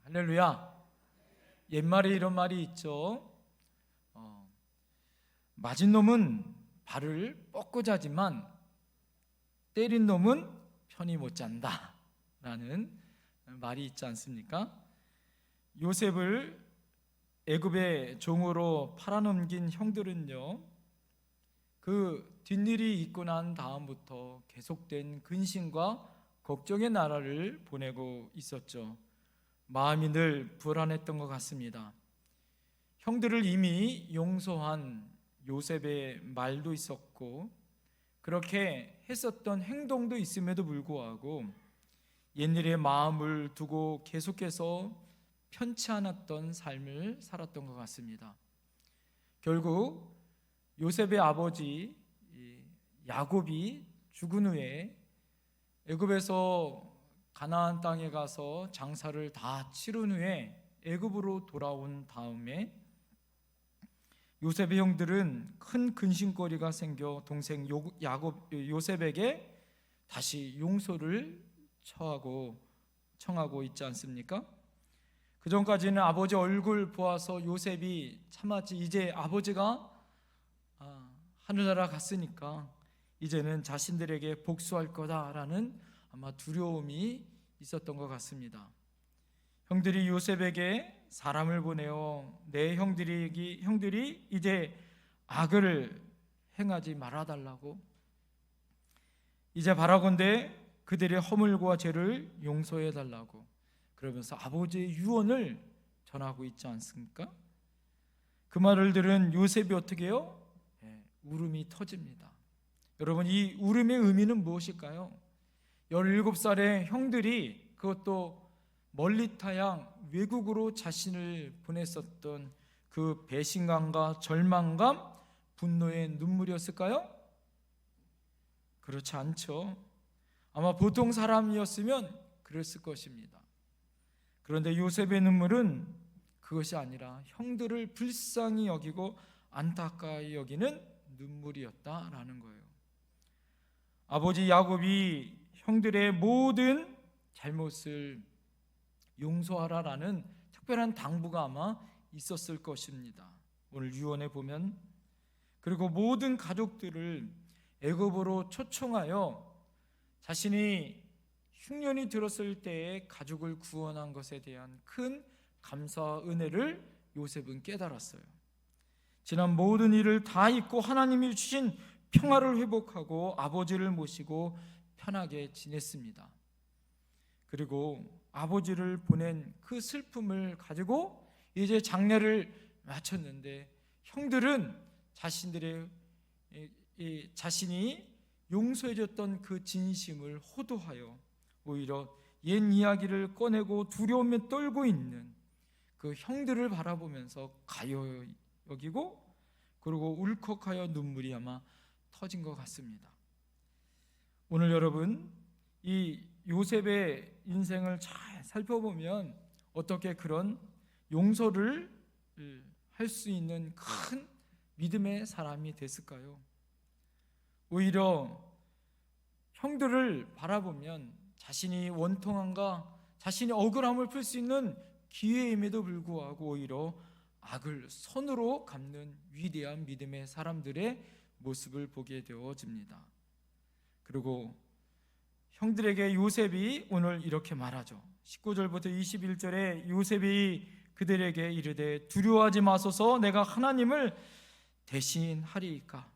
할렐루야. 옛말에 이런 말이 있죠. 맞은 놈은 발을 뻗고 자지만 때린 놈은 편히 못 잔다 라는 말이 있지 않습니까? 요셉을 애굽의 종으로 팔아넘긴 형들은요, 그 뒷일이 있고 난 다음부터 계속된 근심과 걱정의 나라를 보내고 있었죠. 마음이 늘 불안했던 것 같습니다. 형들을 이미 용서한 요셉의 말도 있었고, 그렇게 했었던 행동도 있음에도 불구하고 옛일의 마음을 두고 계속해서 편치 않았던 삶을 살았던 것 같습니다. 결국 요셉의 아버지 야곱이 죽은 후에 애굽에서 가나안 땅에 가서 장사를 다 치른 후에 애굽으로 돌아온 다음에 요셉의 형들은 큰 근심거리가 생겨 동생 요셉에게 다시 용서를 청하고 있지 않습니까? 그 전까지는 아버지 얼굴 보아서 요셉이 참았지, 이제 아버지가 하늘나라 갔으니까 이제는 자신들에게 복수할 거다라는 아마 두려움이 있었던 것 같습니다. 형들이 요셉에게 사람을 보내어 내 형들이 이제 악을 행하지 말아달라고, 이제 바라건대 그들의 허물과 죄를 용서해달라고 그러면서 아버지의 유언을 전하고 있지 않습니까? 그 말을 들은 요셉이 어떻게 해요? 울음이 터집니다. 여러분, 이 울음의 의미는 무엇일까요? 17살의 형들이, 그것도 멀리 타양 외국으로 자신을 보냈었던 그 배신감과 절망감, 분노의 눈물이었을까요? 그렇지 않죠. 아마 보통 사람이었으면 그랬을 것입니다. 그런데 요셉의 눈물은 그것이 아니라 형들을 불쌍히 여기고 안타까이 여기는 눈물이었다라는 거예요. 아버지 야곱이 형들의 모든 잘못을 용서하라라는 특별한 당부가 아마 있었을 것입니다. 오늘 유언에 보면, 그리고 모든 가족들을 애굽으로 초청하여 자신이 흉년이 들었을 때에 가족을 구원한 것에 대한 큰 감사와 은혜를 요셉은 깨달았어요. 지난 모든 일을 다 잊고 하나님이 주신 평화를 회복하고 아버지를 모시고 편하게 지냈습니다. 그리고 아버지를 보낸 그 슬픔을 가지고 이제 장례를 마쳤는데, 형들은 자신이 용서해줬던 그 진심을 호도하여 오히려 옛 이야기를 꺼내고 두려움에 떨고 있는 그 형들을 바라보면서 가여 여기고, 그리고 울컥하여 눈물이 아마 터진 것 같습니다. 오늘 여러분, 이 요셉의 인생을 잘 살펴보면 어떻게 그런 용서를 할 수 있는 큰 믿음의 사람이 됐을까요? 오히려 형들을 바라보면 자신이 원통함과 자신이 억울함을 풀 수 있는 기회임에도 불구하고 오히려 악을 손으로 갚는 위대한 믿음의 사람들의 모습을 보게 되어집니다. 그리고 형들에게 요셉이 오늘 이렇게 말하죠. 19절부터 21절에 요셉이 그들에게 이르되 두려워하지 마소서, 내가 하나님을 대신하리이까.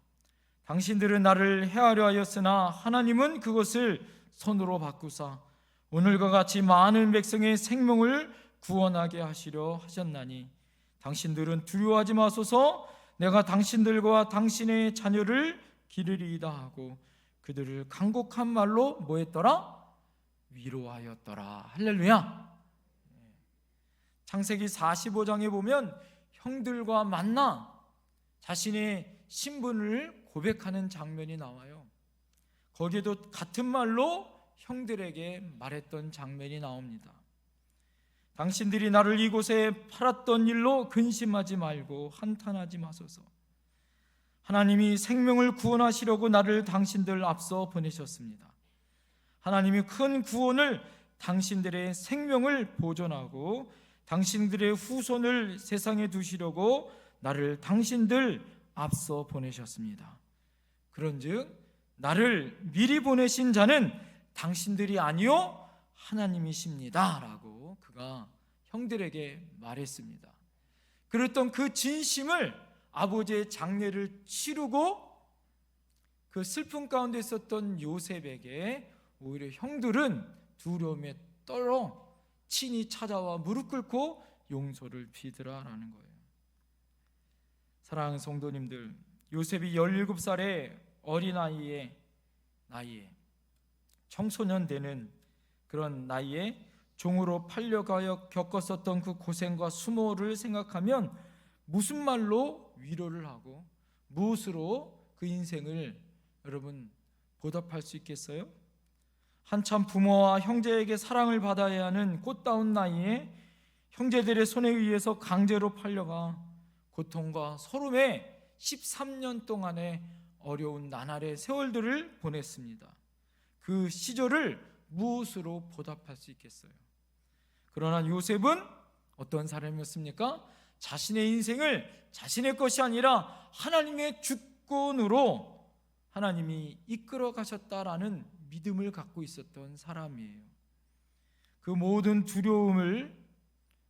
당신들은 나를 해하려 하였으나 하나님은 그것을 손으로 바꾸사 오늘과 같이 많은 백성의 생명을 구원하게 하시려 하셨나니 당신들은 두려워하지 마소서, 내가 당신들과 당신의 자녀를 기르리이다 하고 그들을 간곡한 말로 뭐했더라? 위로하였더라. 할렐루야. 창세기 45장에 보면 형들과 만나 자신의 신분을 고백하는 장면이 나와요. 거기에도 같은 말로 형들에게 말했던 장면이 나옵니다. 당신들이 나를 이곳에 팔았던 일로 근심하지 말고 한탄하지 마소서. 하나님이 생명을 구원하시려고 나를 당신들 앞서 보내셨습니다. 하나님이 큰 구원을 당신들의 생명을 보존하고 당신들의 후손을 세상에 두시려고 나를 당신들 앞서 보내셨습니다. 그런즉 나를 미리 보내신 자는 당신들이 아니요 하나님이십니다 라고 그가 형들에게 말했습니다. 그랬던 그 진심을 아버지의 장례를 치르고 그 슬픔 가운데 있었던 요셉에게 오히려 형들은 두려움에 떨어 친히 찾아와 무릎 꿇고 용서를 비드라라는 거예요. 사랑하는 성도님들, 요셉이 17살의 어린아이의 나이에 청소년 되는 그런 나이에 종으로 팔려가여 겪었었던 그 고생과 수모를 생각하면 무슨 말로 위로를 하고 무엇으로 그 인생을 여러분 보답할 수 있겠어요? 한참 부모와 형제에게 사랑을 받아야 하는 꽃다운 나이에 형제들의 손에 의해서 강제로 팔려가 고통과 서름에 13년 동안의 어려운 나날의 세월들을 보냈습니다. 그 시절을 무엇으로 보답할 수 있겠어요? 그러나 요셉은 어떤 사람이었습니까? 자신의 인생을 자신의 것이 아니라 하나님의 주권으로 하나님이 이끌어 가셨다라는 믿음을 갖고 있었던 사람이에요. 그 모든 두려움을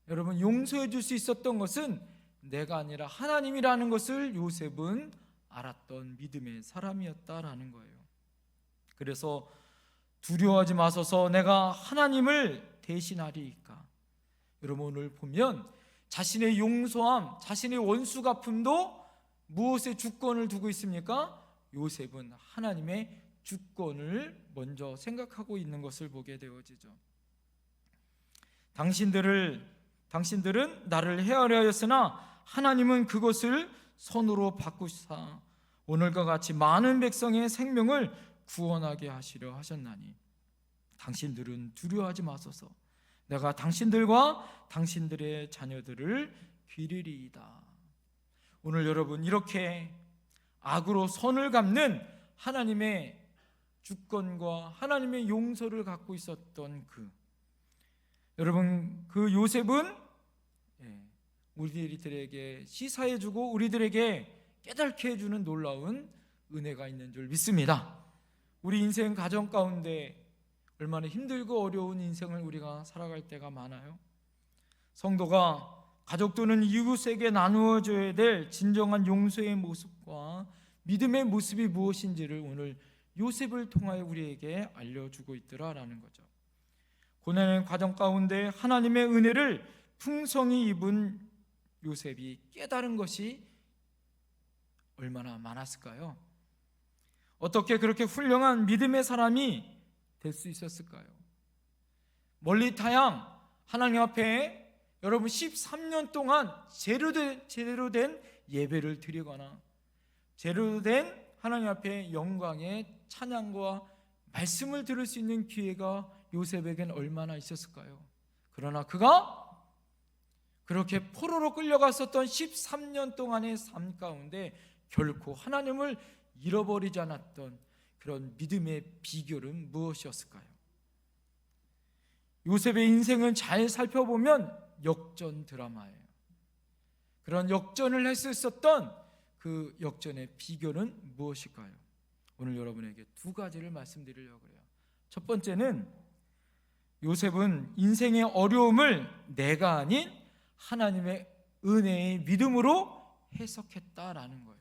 여러분 용서해 줄 수 있었던 것은 내가 아니라 하나님이라는 것을 요셉은 알았던 믿음의 사람이었다라는 거예요. 그래서 두려워하지 마소서 내가 하나님을 대신하리이까. 여러분 오늘 보면 자신의 용서함, 자신의 원수 갚음도 무엇에 주권을 두고 있습니까? 요셉은 하나님의 주권을 먼저 생각하고 있는 것을 보게 되어지죠. 당신들은 나를 헤아려 하였으나 하나님은 그것을 선으로 바꾸시사 오늘과 같이 많은 백성의 생명을 구원하게 하시려 하셨나니 당신들은 두려워하지 마소서 내가 당신들과 당신들의 자녀들을 기리리이다. 오늘 여러분 이렇게 악으로 선을 갚는 하나님의 주권과 하나님의 용서를 갖고 있었던 여러분 그 요셉은 우리들에게 시사해주고 우리들에게 깨닫게 해주는 놀라운 은혜가 있는 줄 믿습니다. 우리 인생 가정 가운데 얼마나 힘들고 어려운 인생을 우리가 살아갈 때가 많아요. 성도가 가족 또는 이웃에게 나누어줘야 될 진정한 용서의 모습과 믿음의 모습이 무엇인지를 오늘 요셉을 통하여 우리에게 알려주고 있더라라는 거죠. 고난의 과정 가운데 하나님의 은혜를 풍성히 입은 요셉이 깨달은 것이 얼마나 많았을까요? 어떻게 그렇게 훌륭한 믿음의 사람이 될 수 있었을까요? 멀리 타양 하나님 앞에 여러분 13년 동안 제대로 된 예배를 드리거나 제대로 된 하나님 앞에 영광의 찬양과 말씀을 들을 수 있는 기회가 요셉에겐 얼마나 있었을까요? 그러나 그가 그렇게 포로로 끌려갔었던 13년 동안의 삶 가운데 결코 하나님을 잃어버리지 않았던 그런 믿음의 비결은 무엇이었을까요? 요셉의 인생은 잘 살펴보면 역전 드라마예요. 그런 역전을 할 수 있었던 그 역전의 비결은 무엇일까요? 오늘 여러분에게 두 가지를 말씀드리려고 해요. 첫 번째는 요셉은 인생의 어려움을 내가 아닌 하나님의 은혜의 믿음으로 해석했다라는 거예요.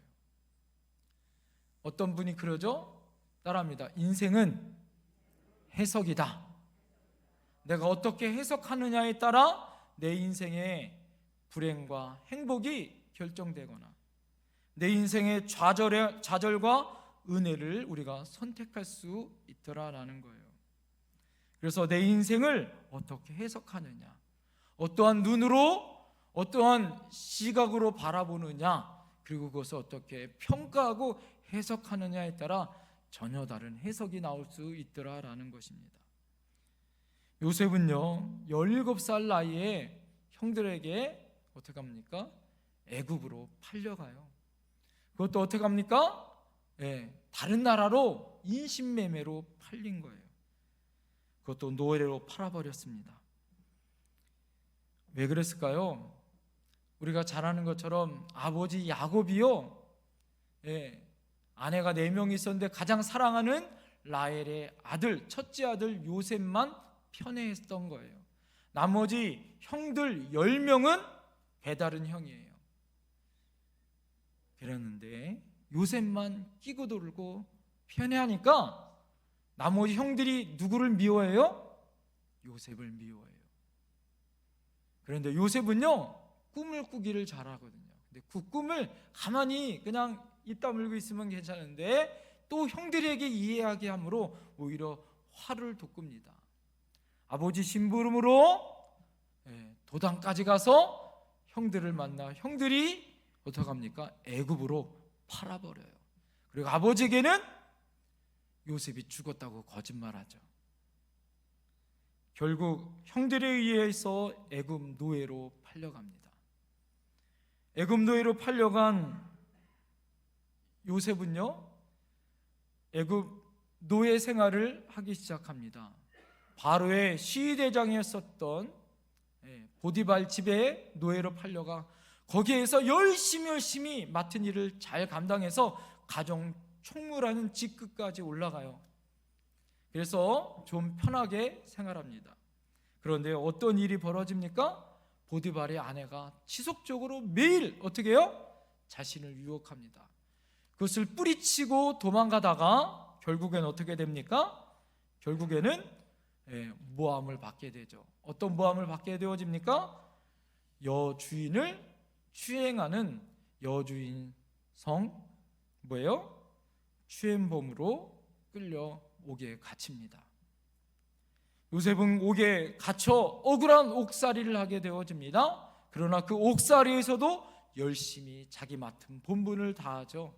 어떤 분이 그러죠? 따라합니다. 인생은 해석이다. 내가 어떻게 해석하느냐에 따라 내 인생의 불행과 행복이 결정되거나 내 인생의 좌절과 은혜를 우리가 선택할 수 있더라라는 거예요. 그래서 내 인생을 어떻게 해석하느냐, 어떠한 눈으로, 어떠한 시각으로 바라보느냐, 그리고 그것을 어떻게 평가하고 해석하느냐에 따라 전혀 다른 해석이 나올 수 있더라라는 것입니다. 요셉은요 17살 나이에 형들에게 어떻게 합니까? 애굽으로 팔려가요. 그것도 어떻게 합니까? 다른 나라로 인신매매로 팔린 거예요. 그것도 노예로 팔아버렸습니다. 왜 그랬을까요? 우리가 잘 아는 것처럼 아버지 야곱이요, 아내가 4명이 있었는데 가장 사랑하는 라헬의 아들, 첫째 아들 요셉만 편애했던 거예요. 나머지 형들 10명은 배다른 형이에요. 그랬는데 요셉만 끼고 돌고 편애하니까 나머지 형들이 누구를 미워해요? 요셉을 미워해요. 그런데 요셉은요, 꿈을 꾸기를 잘하거든요. 근데 그 꿈을 가만히 그냥 입 다물고 있으면 괜찮은데 또 형들에게 이해하게 함으로 오히려 화를 돋굽니다. 아버지 심부름으로 도당까지 가서 형들을 만나 형들이 어떡합니까? 애굽으로 팔아버려요. 그리고 아버지에게는 요셉이 죽었다고 거짓말하죠. 결국 형들에 의해서 애굽 노예로 팔려갑니다. 애굽 노예로 팔려간 요셉은요, 애굽 노예 생활을 하기 시작합니다. 바로의 시위대장이었었던 보디발 집에 노예로 팔려가 거기에서 열심히 맡은 일을 잘 감당해서 가정 총무라는 직급까지 올라가요. 그래서 좀 편하게 생활합니다. 그런데 어떤 일이 벌어집니까? 보디발의 아내가 지속적으로 매일 어떻게 해요? 자신을 유혹합니다. 그것을 뿌리치고 도망가다가 결국엔 어떻게 됩니까? 결국에는 모함을 받게 되죠. 어떤 모함을 받게 되어집니까? 여주인을 추행하는 여주인 성 뭐예요? 추행범으로 끌려오게 갇힙니다. 요셉은 옥에 갇혀 억울한 옥살이를 하게 되어집니다. 그러나 그 옥살이에서도 열심히 자기 맡은 본분을 다하죠.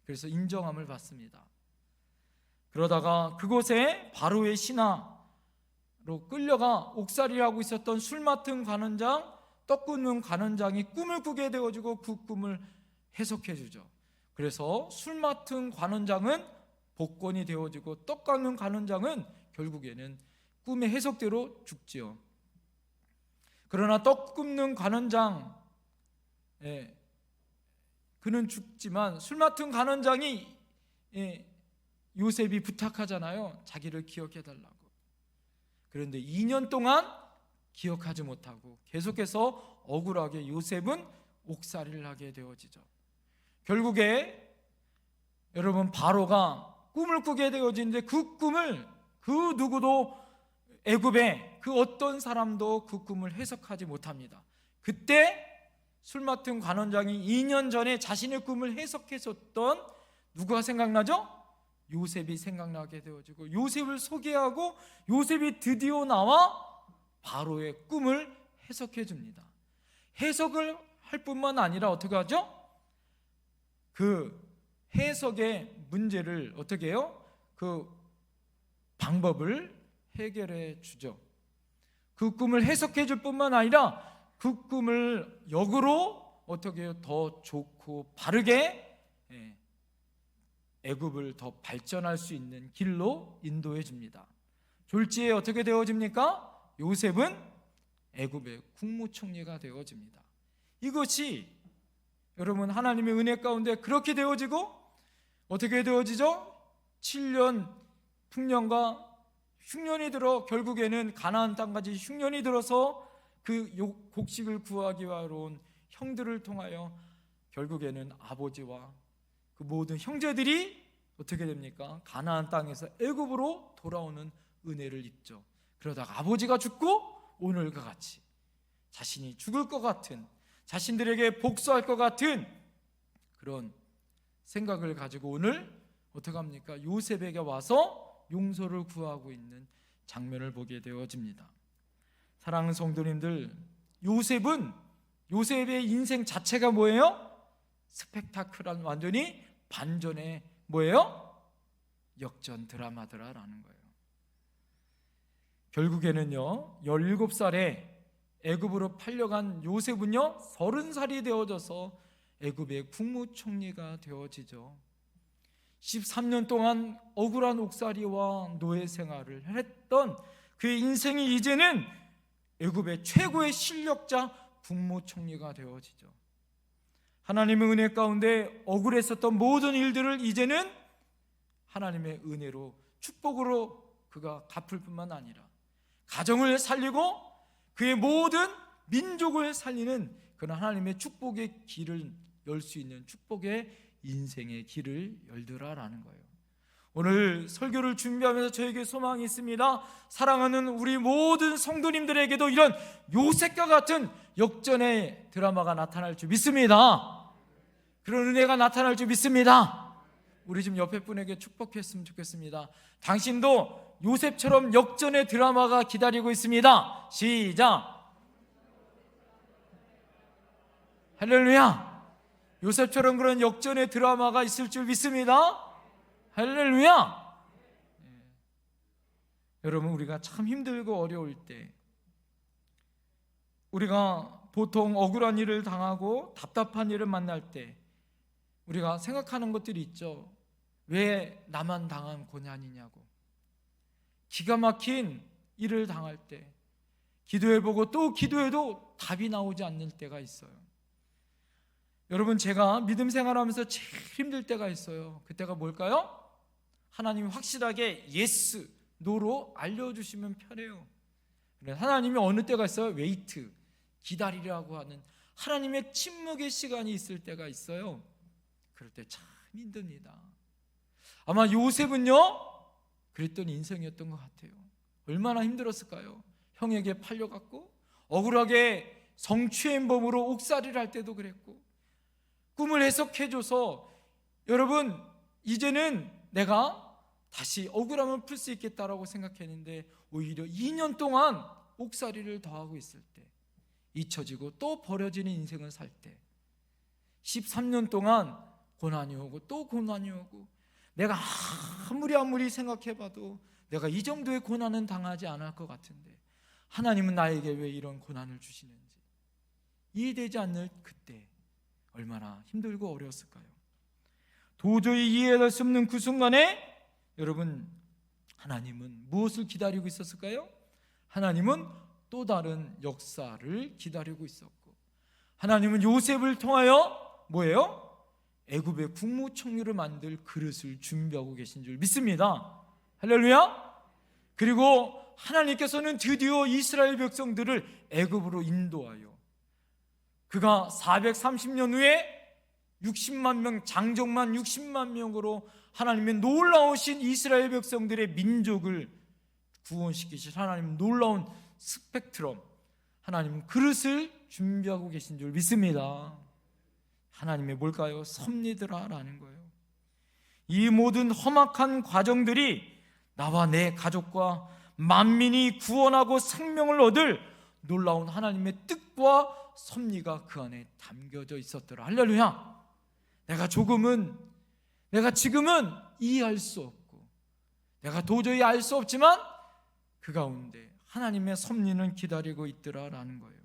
그래서 인정함을 받습니다. 그러다가 그곳에 바로의 신하로 끌려가 옥살이를 하고 있었던 술 맡은 관원장, 떡 굽는 관원장이 꿈을 꾸게 되어지고 그 꿈을 해석해 주죠. 그래서 술 맡은 관원장은 복권이 되어지고 떡 굽는 관원장은 결국에는 꿈의 해석대로 죽지요. 그러나 떡 굽는 관원장, 그는 죽지만 술 맡은 관원장이 요셉이 부탁하잖아요. 자기를 기억해 달라고. 그런데 2년 동안 기억하지 못하고 계속해서 억울하게 요셉은 옥살이를 하게 되어지죠. 결국에 여러분 바로가 꿈을 꾸게 되어지는데 그 꿈을 그 누구도 애굽에 그 어떤 사람도 그 꿈을 해석하지 못합니다. 그때 술 맡은 관원장이 2년 전에 자신의 꿈을 해석했었던 누구가 생각나죠? 요셉이 생각나게 되어지고 요셉을 소개하고 요셉이 드디어 나와 바로의 꿈을 해석해 줍니다. 해석을 할 뿐만 아니라 어떻게 하죠? 그 해석의 문제를 어떻게 해요? 그 방법을 해결해 주죠. 그 꿈을 해석해 줄 뿐만 아니라 그 꿈을 역으로 어떻게 해요? 더 좋고 바르게 애굽을 더 발전할 수 있는 길로 인도해 줍니다. 졸지에 어떻게 되어집니까? 요셉은 애굽의 국무총리가 되어집니다. 이것이 여러분 하나님의 은혜 가운데 그렇게 되어지고 어떻게 되어지죠? 7년 풍년과 흉년이 들어 결국에는 가나안 땅까지 흉년이 들어서 그 곡식을 구하기 위하러 온 형들을 통하여 결국에는 아버지와 그 모든 형제들이 어떻게 됩니까? 가나안 땅에서 애굽으로 돌아오는 은혜를 입죠. 그러다가 아버지가 죽고 오늘과 같이 자신이 죽을 것 같은, 자신들에게 복수할 것 같은 그런 생각을 가지고 오늘 어떻게 합니까? 요셉에게 와서 용서를 구하고 있는 장면을 보게 되어집니다. 사랑하는 성도님들, 요셉의 인생 자체가 뭐예요? 스펙타클한 완전히 반전의 뭐예요? 역전 드라마더라라는 거예요. 결국에는요 17살에 애굽으로 팔려간 요셉은요 30살이 되어져서 애굽의 국무총리가 되어지죠. 13년 동안 억울한 옥살이와 노예 생활을 했던 그의 인생이 이제는 애굽의 최고의 실력자 국무총리가 되어지죠. 하나님의 은혜 가운데 억울했었던 모든 일들을 이제는 하나님의 은혜로, 축복으로 그가 갚을 뿐만 아니라 가정을 살리고 그의 모든 민족을 살리는 그런 하나님의 축복의 길을 열 수 있는 축복의 인생의 길을 열더라라는 거예요. 오늘 설교를 준비하면서 저에게 소망이 있습니다. 사랑하는 우리 모든 성도님들에게도 이런 요셉과 같은 역전의 드라마가 나타날 줄 믿습니다. 그런 은혜가 나타날 줄 믿습니다. 우리 좀 옆에 분에게 축복했으면 좋겠습니다. 당신도 요셉처럼 역전의 드라마가 기다리고 있습니다. 시작. 할렐루야. 요셉처럼 그런 역전의 드라마가 있을 줄 믿습니다. 할렐루야. 여러분, 우리가 참 힘들고 어려울 때, 우리가 보통 억울한 일을 당하고 답답한 일을 만날 때 우리가 생각하는 것들이 있죠. 왜 나만 당한 고난이냐고. 기가 막힌 일을 당할 때 기도해보고 또 기도해도 답이 나오지 않는 때가 있어요. 여러분, 제가 믿음 생활하면서 제일 힘들 때가 있어요. 그때가 뭘까요? 하나님이 확실하게 예스, 노로 알려주시면 편해요. 하나님이 어느 때가 있어요? 웨이트, 기다리라고 하는 하나님의 침묵의 시간이 있을 때가 있어요. 그럴 때 참 힘듭니다. 아마 요셉은요, 그랬던 인생이었던 것 같아요. 얼마나 힘들었을까요? 형에게 팔려갔고 억울하게 성추행범으로 옥살이를 할 때도 그랬고, 꿈을 해석해줘서 여러분 이제는 내가 다시 억울함을 풀 수 있겠다라고 생각했는데 오히려 2년 동안 옥살이를 더하고 있을 때, 잊혀지고 또 버려지는 인생을 살 때, 13년 동안 고난이 오고 또 고난이 오고, 내가 아무리 생각해봐도 내가 이 정도의 고난은 당하지 않을 것 같은데 하나님은 나에게 왜 이런 고난을 주시는지 이해되지 않는 그때 얼마나 힘들고 어려웠을까요? 도저히 이해할 수 없는 그 순간에 여러분, 하나님은 무엇을 기다리고 있었을까요? 하나님은 또 다른 역사를 기다리고 있었고, 하나님은 요셉을 통하여 뭐예요? 애굽의 국무총리를 만들 그릇을 준비하고 계신 줄 믿습니다. 할렐루야. 그리고 하나님께서는 드디어 이스라엘 백성들을 애굽으로 인도하여 그가 430년 후에 60만 명, 장정만 60만 명으로 하나님의 놀라우신 이스라엘 백성들의 민족을 구원시키실 하나님 놀라운 스펙트럼, 하나님 그릇을 준비하고 계신 줄 믿습니다. 하나님의 뭘까요? 섭리더라라는 거예요. 이 모든 험악한 과정들이 나와 내 가족과 만민이 구원하고 생명을 얻을 놀라운 하나님의 뜻과 섭리가 그 안에 담겨져 있었더라. 할렐루야. 내가 지금은 이해할 수 없고 내가 도저히 알 수 없지만 그 가운데 하나님의 섭리는 기다리고 있더라라는 거예요.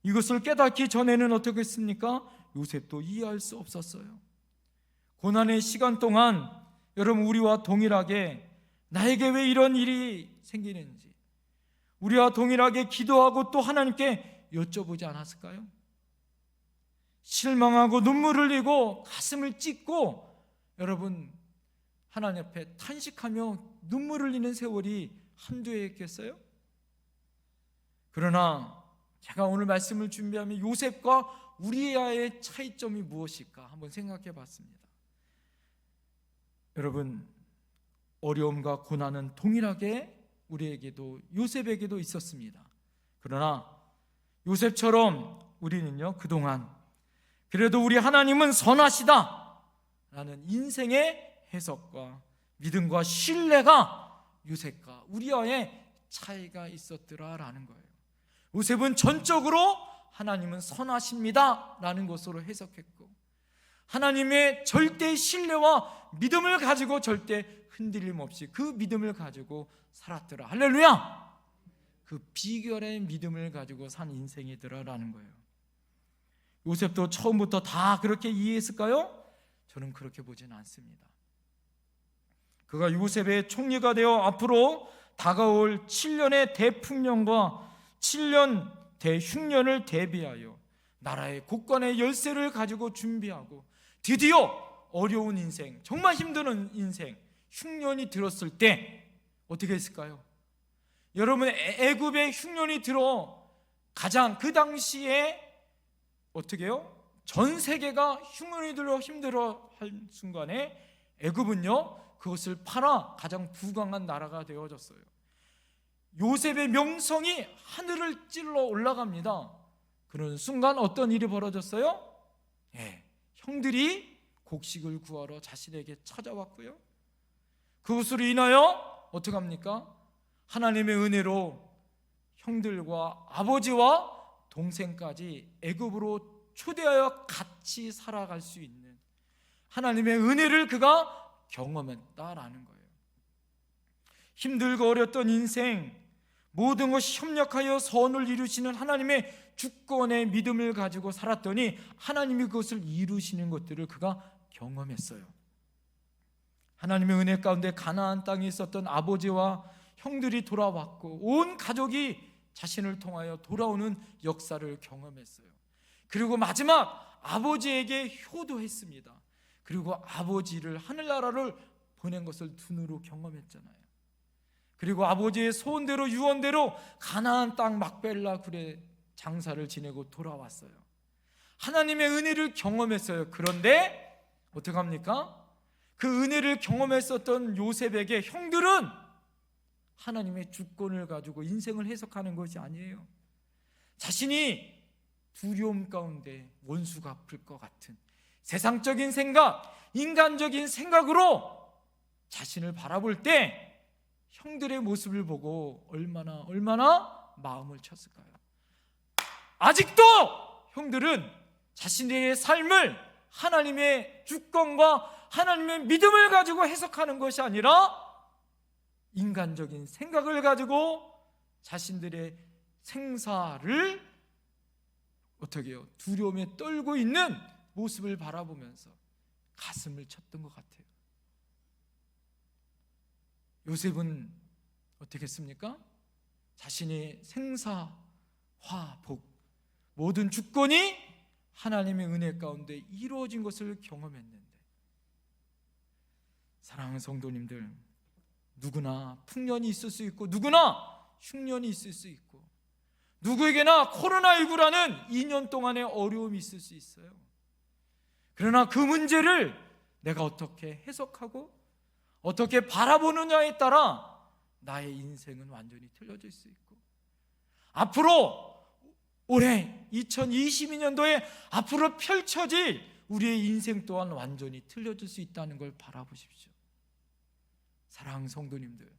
이것을 깨닫기 전에는 어떻게 했습니까? 요셉도 이해할 수 없었어요. 고난의 시간 동안 여러분, 우리와 동일하게 나에게 왜 이런 일이 생기는지 우리와 동일하게 기도하고 또 하나님께 여쭤보지 않았을까요? 실망하고 눈물을 흘리고 가슴을 찢고 여러분, 하나님 앞에 탄식하며 눈물을 흘리는 세월이 한두 해였겠어요? 그러나 제가 오늘 말씀을 준비하면 요셉과 우리와의 차이점이 무엇일까 한번 생각해 봤습니다. 여러분, 어려움과 고난은 동일하게 우리에게도 요셉에게도 있었습니다. 그러나 요셉처럼 우리는요, 그동안 그래도 우리 하나님은 선하시다 라는 인생의 해석과 믿음과 신뢰가 요셉과 우리와의 차이가 있었더라라는 거예요. 요셉은 전적으로 하나님은 선하십니다 라는 것으로 해석했고, 하나님의 절대 신뢰와 믿음을 가지고 절대 흔들림 없이 그 믿음을 가지고 살았더라. 할렐루야. 그 비결의 믿음을 가지고 산 인생이더라라는 거예요. 요셉도 처음부터 다 그렇게 이해했을까요? 저는 그렇게 보지는 않습니다. 그가 요셉의 총리가 되어 앞으로 다가올 7년의 대풍년과 7년 대흉년을 대비하여 나라의 곳간의 열쇠를 가지고 준비하고 드디어 어려운 인생, 정말 힘든 인생, 흉년이 들었을 때 어떻게 했을까요? 여러분, 애굽의 흉년이 들어 가장 그 당시에 어떻게 해요? 전 세계가 흉년이 들어 힘들어할 순간에 애굽은요, 그것을 팔아 가장 부강한 나라가 되어졌어요. 요셉의 명성이 하늘을 찔러 올라갑니다. 그런 순간 어떤 일이 벌어졌어요? 형들이 곡식을 구하러 자신에게 찾아왔고요, 그것으로 인하여 어떻게 합니까? 하나님의 은혜로 형들과 아버지와 동생까지 애굽으로 초대하여 같이 살아갈 수 있는 하나님의 은혜를 그가 경험했다라는 거예요. 힘들고 어렸던 인생, 모든 것이 협력하여 선을 이루시는 하나님의 주권의 믿음을 가지고 살았더니 하나님이 그것을 이루시는 것들을 그가 경험했어요. 하나님의 은혜 가운데 가나안 땅에 있었던 아버지와 형들이 돌아왔고 온 가족이 자신을 통하여 돌아오는 역사를 경험했어요. 그리고 마지막 아버지에게 효도했습니다. 그리고 아버지를 하늘나라를 보낸 것을 눈으로 경험했잖아요. 그리고 아버지의 소원대로 유언대로 가나안 땅 막벨라 굴에 장사를 지내고 돌아왔어요. 하나님의 은혜를 경험했어요. 그런데 어떻게 합니까? 그 은혜를 경험했었던 요셉에게 형들은 하나님의 주권을 가지고 인생을 해석하는 것이 아니에요. 자신이 두려움 가운데 원수가 아플 것 같은 세상적인 생각, 인간적인 생각으로 자신을 바라볼 때 형들의 모습을 보고 얼마나 마음을 쳤을까요? 아직도 형들은 자신의 삶을 하나님의 주권과 하나님의 믿음을 가지고 해석하는 것이 아니라 인간적인 생각을 가지고 자신들의 생사를 어떻게 해요? 두려움에 떨고 있는 모습을 바라보면서 가슴을 쳤던 것 같아요. 요셉은 어떻게 했습니까? 자신의 생사, 화, 복, 모든 주권이 하나님의 은혜 가운데 이루어진 것을 경험했는데, 사랑하는 성도님들, 누구나 풍년이 있을 수 있고 누구나 흉년이 있을 수 있고 누구에게나 코로나19라는 2년 동안의 어려움이 있을 수 있어요. 그러나 그 문제를 내가 어떻게 해석하고 어떻게 바라보느냐에 따라 나의 인생은 완전히 틀려질 수 있고, 앞으로 올해 2022년도에 앞으로 펼쳐질 우리의 인생 또한 완전히 틀려질 수 있다는 걸 바라보십시오. 사랑하는 성도님들,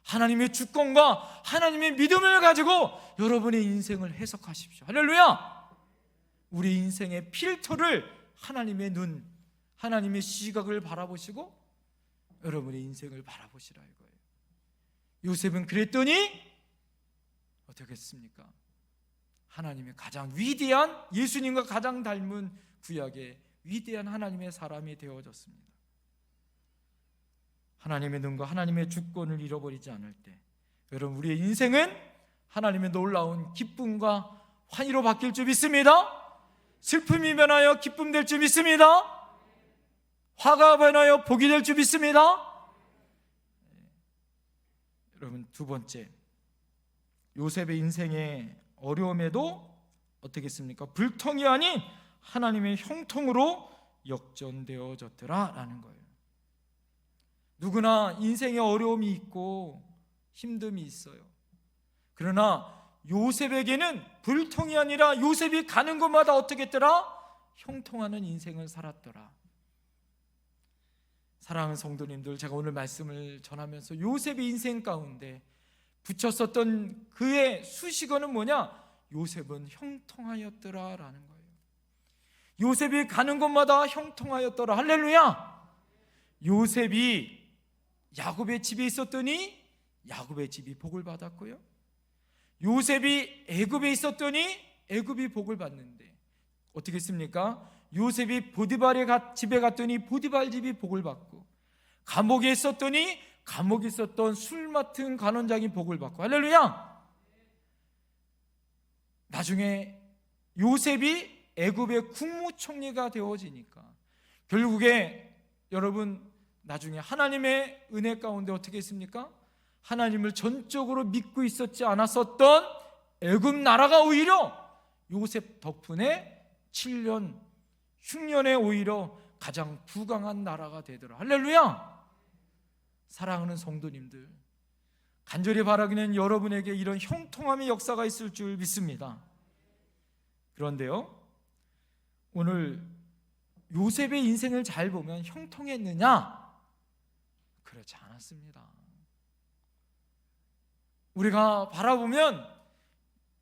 하나님의 주권과 하나님의 믿음을 가지고 여러분의 인생을 해석하십시오. 할렐루야! 우리 인생의 필터를 하나님의 눈, 하나님의 시각을 바라보시고 여러분의 인생을 바라보시라 이거예요. 요셉은 그랬더니 어떻게 했습니까? 하나님의 가장 위대한, 예수님과 가장 닮은 구약의 위대한 하나님의 사람이 되어졌습니다. 하나님의 눈과 하나님의 주권을 잃어버리지 않을 때 여러분, 우리의 인생은 하나님의 놀라운 기쁨과 환희로 바뀔 줄 믿습니다. 슬픔이 변하여 기쁨 될 줄 믿습니다. 화가 변하여 복이 될 줄 믿습니다. 여러분, 두 번째, 요셉의 인생의 어려움에도 어떻게 했습니까? 불통이 아닌 하나님의 형통으로 역전되어졌더라라는 거예요. 누구나 인생에 어려움이 있고 힘듦이 있어요. 그러나 요셉에게는 불통이 아니라 요셉이 가는 곳마다 어떻게 했더라? 형통하는 인생을 살았더라. 사랑하는 성도님들, 제가 오늘 말씀을 전하면서 요셉의 인생 가운데 붙였었던 그의 수식어는 뭐냐? 요셉은 형통하였더라라는 거예요. 요셉이 가는 곳마다 형통하였더라. 할렐루야! 요셉이 야곱의 집에 있었더니 야곱의 집이 복을 받았고요, 요셉이 애굽에 있었더니 애굽이 복을 받는데 어떻게 했습니까? 요셉이 보디발의 집에 갔더니 보디발 집이 복을 받고, 감옥에 있었더니 감옥에 있었던 술 맡은 간원장이 복을 받고, 할렐루야! 나중에 요셉이 애굽의 국무총리가 되어지니까 결국에 여러분 나중에 하나님의 은혜 가운데 어떻게 했습니까? 하나님을 전적으로 믿고 있었지 않았었던 애굽 나라가 오히려 요셉 덕분에 7년, 흉년에 오히려 가장 부강한 나라가 되더라. 할렐루야! 사랑하는 성도님들, 간절히 바라기는 여러분에게 이런 형통함의 역사가 있을 줄 믿습니다. 그런데요, 오늘 요셉의 인생을 잘 보면 형통했느냐? 그렇지 않았습니다. 우리가 바라보면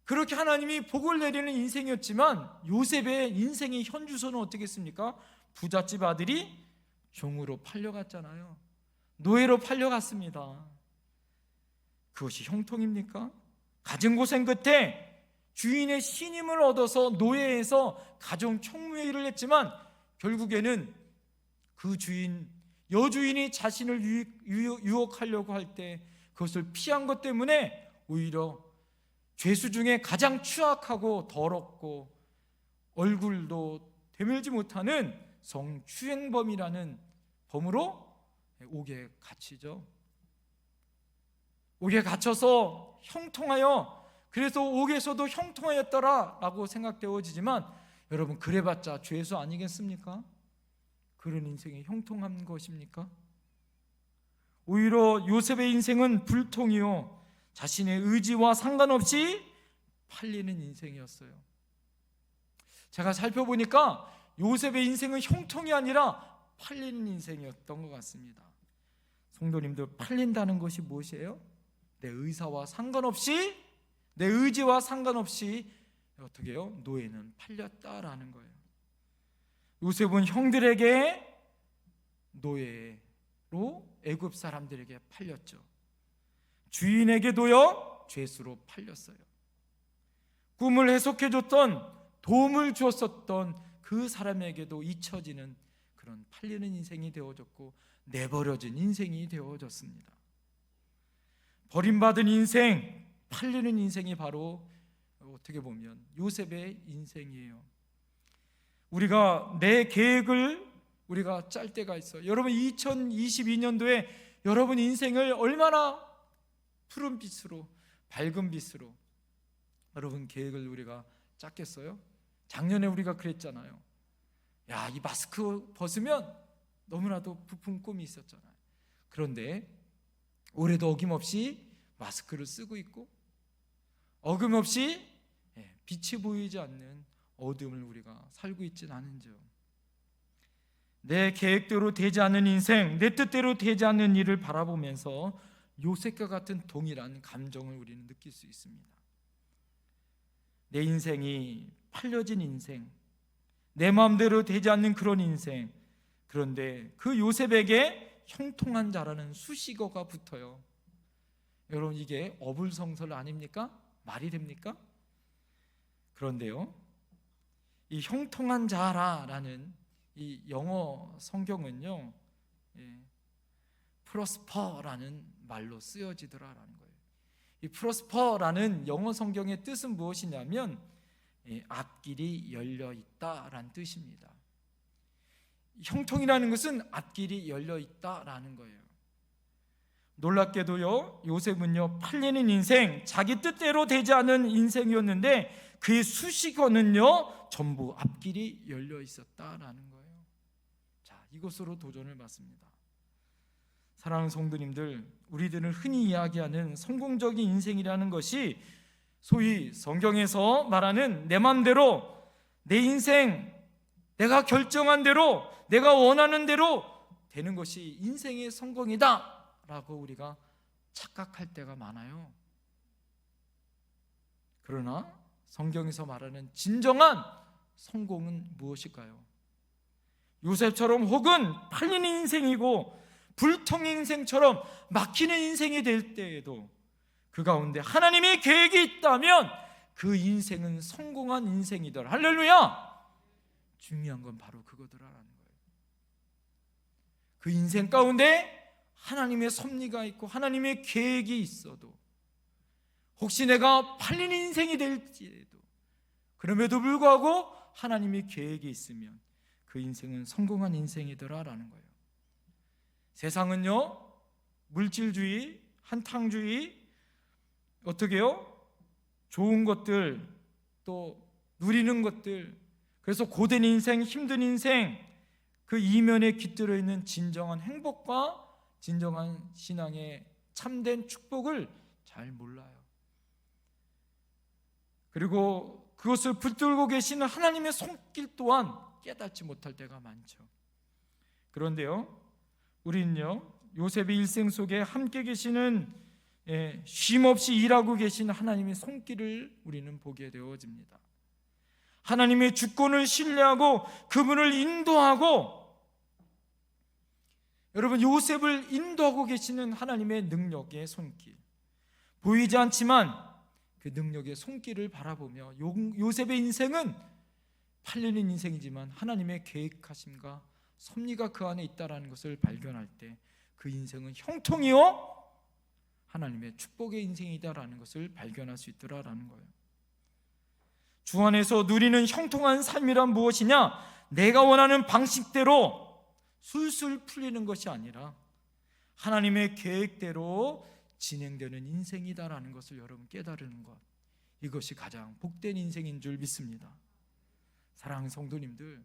그렇게 하나님이 복을 내리는 인생이었지만 요셉의 인생의 현주소는 어떻게 했습니까? 부잣집 아들이 종으로 팔려갔잖아요. 노예로 팔려갔습니다. 그것이 형통입니까? 가진 고생 끝에 주인의 신임을 얻어서 노예에서 가정 총무의 일을 했지만 결국에는 그 주인, 여주인이 자신을 유혹하려고 할 때 그것을 피한 것 때문에 오히려 죄수 중에 가장 추악하고 더럽고 얼굴도 되물지 못하는 성추행범이라는 범으로 옥에 갇히죠. 옥에 갇혀서 형통하여, 그래서 옥에서도 형통하였더라 라고 생각되어지지만 여러분, 그래봤자 죄수 아니겠습니까? 그런 인생이 형통한 것입니까? 오히려 요셉의 인생은 불통이요, 자신의 의지와 상관없이 팔리는 인생이었어요. 제가 살펴보니까 요셉의 인생은 형통이 아니라 팔리는 인생이었던 것 같습니다. 성도님들, 팔린다는 것이 무엇이에요? 내 의사와 상관없이, 내 의지와 상관없이 어떻게 해요? 노예는 팔렸다라는 거예요. 요셉은 형들에게 노예로 애굽 사람들에게 팔렸죠. 주인에게도요, 죄수로 팔렸어요. 꿈을 해석해줬던, 도움을 주었었던 그 사람에게도 잊혀지는 그런 팔리는 인생이 되어졌고 내버려진 인생이 되어졌습니다. 버림받은 인생, 팔리는 인생이 바로 어떻게 보면 요셉의 인생이에요. 우리가 내 계획을 우리가 짤 때가 있어요. 여러분, 2022년도에 여러분 인생을 얼마나 푸른 빛으로, 밝은 빛으로 여러분 계획을 우리가 짰겠어요? 작년에 우리가 그랬잖아요. 야, 이 마스크 벗으면 너무나도 부푼 꿈이 있었잖아요. 그런데 올해도 어김없이 마스크를 쓰고 있고 어김없이 빛이 보이지 않는 어둠을 우리가 살고 있진 않은지요. 내 계획대로 되지 않는 인생, 내 뜻대로 되지 않는 일을 바라보면서 요셉과 같은 동일한 감정을 우리는 느낄 수 있습니다. 내 인생이 팔려진 인생, 내 마음대로 되지 않는 그런 인생. 그런데 그 요셉에게 형통한 자라는 수식어가 붙어요. 여러분, 이게 어불성설 아닙니까? 말이 됩니까? 그런데요, 이 형통한 자라는 이 영어 성경은요, prosper라는 말로 쓰여지더라라는 거예요. 이 prosper라는 영어 성경의 뜻은 무엇이냐면 앞길이 열려 있다라는 뜻입니다. 형통이라는 것은 앞길이 열려 있다라는 거예요. 놀랍게도요, 요셉은요, 팔리는 인생, 자기 뜻대로 되지 않은 인생이었는데 그의 수식어는요, 전부 앞길이 열려 있었다라는 거예요. 자, 이것으로 도전을 받습니다. 사랑하는 성도님들, 우리들은 흔히 이야기하는 성공적인 인생이라는 것이 소위 성경에서 말하는 내 맘대로, 내 인생, 내가 결정한 대로, 내가 원하는 대로 되는 것이 인생의 성공이다 라고 우리가 착각할 때가 많아요. 그러나 성경에서 말하는 진정한 성공은 무엇일까요? 요셉처럼 혹은 팔리는 인생이고 불통의 인생처럼 막히는 인생이 될 때에도 그 가운데 하나님의 계획이 있다면 그 인생은 성공한 인생이더라. 할렐루야! 중요한 건 바로 그거더라라는 거예요. 그 인생 가운데 하나님의 섭리가 있고 하나님의 계획이 있어도, 혹시 내가 팔린 인생이 될지라도, 그럼에도 불구하고 하나님의 계획이 있으면 그 인생은 성공한 인생이더라라는 거예요. 세상은요, 물질주의, 한탕주의, 어떻게 해요? 좋은 것들, 또 누리는 것들, 그래서 고된 인생, 힘든 인생, 그 이면에 깃들어 있는 진정한 행복과 진정한 신앙의 참된 축복을 잘 몰라요. 그리고 그것을 붙들고 계시는 하나님의 손길 또한 깨닫지 못할 때가 많죠. 그런데요, 우리는요, 요셉의 일생 속에 함께 계시는, 쉼없이 일하고 계신 하나님의 손길을 우리는 보게 되어집니다. 하나님의 주권을 신뢰하고 그분을 인도하고, 여러분, 요셉을 인도하고 계시는 하나님의 능력의 손길, 보이지 않지만 그 능력의 손길을 바라보며 요셉의 인생은 팔리는 인생이지만 하나님의 계획하심과 섭리가 그 안에 있다는 것을 발견할 때 그 인생은 형통이요 하나님의 축복의 인생이다라는 것을 발견할 수 있더라라는 거예요. 주 안에서 누리는 형통한 삶이란 무엇이냐? 내가 원하는 방식대로 술술 풀리는 것이 아니라 하나님의 계획대로 진행되는 인생이다라는 것을 여러분 깨달으는 것, 이것이 가장 복된 인생인 줄 믿습니다. 사랑하는 성도님들,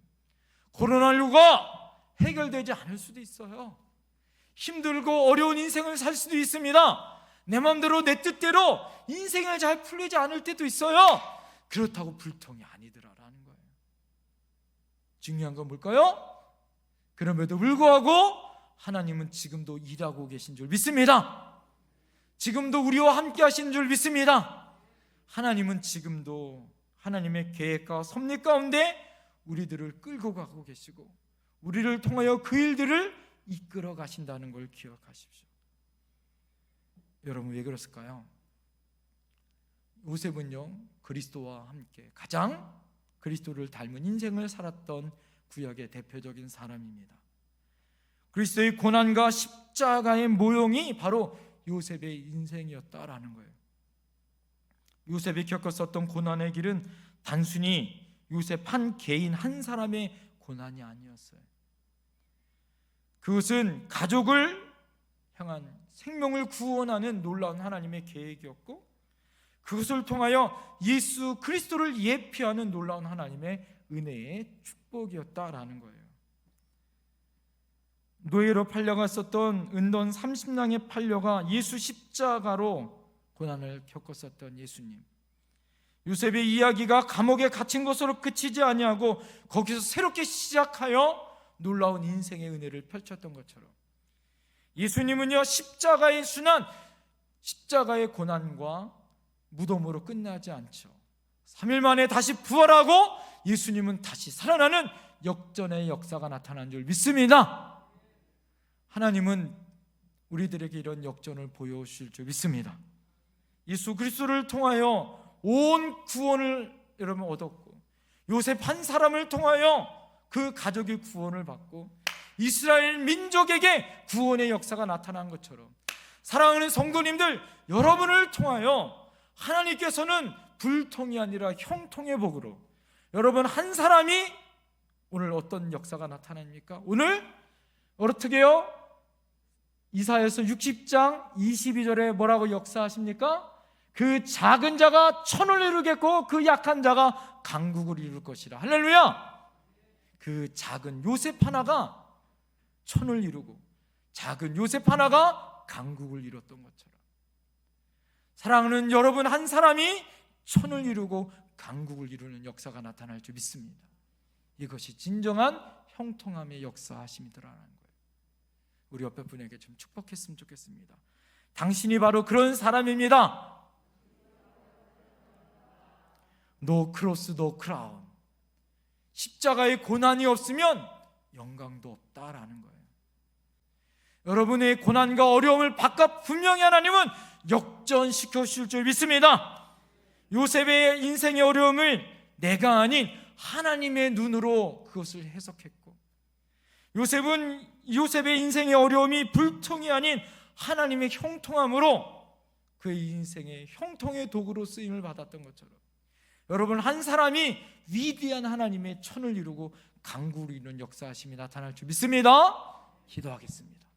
코로나19가 해결되지 않을 수도 있어요. 힘들고 어려운 인생을 살 수도 있습니다. 내 마음대로 내 뜻대로 인생을 잘 풀리지 않을 때도 있어요. 그렇다고 불통이 아니더라라는 거예요. 중요한 건 뭘까요? 그럼에도 불구하고 하나님은 지금도 일하고 계신 줄 믿습니다. 지금도 우리와 함께 하시는 줄 믿습니다. 하나님은 지금도 하나님의 계획과 섭리 가운데 우리들을 끌고 가고 계시고 우리를 통하여 그 일들을 이끌어 가신다는 걸 기억하십시오. 여러분, 왜 그랬을까요? 요셉은요, 그리스도와 함께 가장 그리스도를 닮은 인생을 살았던 구약의 대표적인 사람입니다. 그리스도의 고난과 십자가의 모형이 바로 요셉의 인생이었다라는 거예요. 요셉이 겪었었던 고난의 길은 단순히 요셉 한 개인 한 사람의 고난이 아니었어요. 그것은 가족을 향한 생명을 구원하는 놀라운 하나님의 계획이었고, 그것을 통하여 예수 그리스도를 예표하는 놀라운 하나님의 은혜의 축복이었다라는 거예요. 노예로 팔려갔었던 은돈 30냥에 팔려가 예수 십자가로 고난을 겪었었던 예수님, 요셉의 이야기가 감옥에 갇힌 것으로 그치지 아니하고 거기서 새롭게 시작하여 놀라운 인생의 은혜를 펼쳤던 것처럼 예수님은요, 십자가의 순환, 십자가의 고난과 무덤으로 끝나지 않죠. 3일 만에 다시 부활하고 예수님은 다시 살아나는 역전의 역사가 나타난 줄 믿습니다. 하나님은 우리들에게 이런 역전을 보여주실 줄 믿습니다. 예수 그리스도를 통하여 온 구원을 여러분 얻었고, 요셉 한 사람을 통하여 그 가족이 구원을 받고 이스라엘 민족에게 구원의 역사가 나타난 것처럼, 사랑하는 성도님들, 여러분을 통하여 하나님께서는 불통이 아니라 형통의 복으로 여러분 한 사람이 오늘 어떤 역사가 나타납니까? 오늘 어떻게 해요? 이사야서 60장 22절에 뭐라고 역사하십니까? 그 작은 자가 천을 이루겠고 그 약한 자가 강국을 이룰 것이라. 할렐루야. 그 작은 요셉 하나가 천을 이루고 작은 요셉 하나가 강국을 이뤘던 것처럼, 사랑하는 여러분 한 사람이 천을 이루고 강국을 이루는 역사가 나타날 줄 믿습니다. 이것이 진정한 형통함의 역사하심이더라는 거예요. 우리 옆에 분에게 좀 축복했으면 좋겠습니다. 당신이 바로 그런 사람입니다. No cross, no crown. 십자가의 고난이 없으면 영광도 없다라는 거예요. 여러분의 고난과 어려움을 바깥 분명히 하나님은 역전시켜 주실 줄 믿습니다. 요셉의 인생의 어려움을 내가 아닌 하나님의 눈으로 그것을 해석했고, 요셉은 요셉의 인생의 어려움이 불통이 아닌 하나님의 형통함으로 그의 인생의 형통의 도구로 쓰임을 받았던 것처럼 여러분, 한 사람이 위대한 하나님의 천을 이루고 강구를 이루는 역사하심이 나타날 줄 믿습니다. 기도하겠습니다.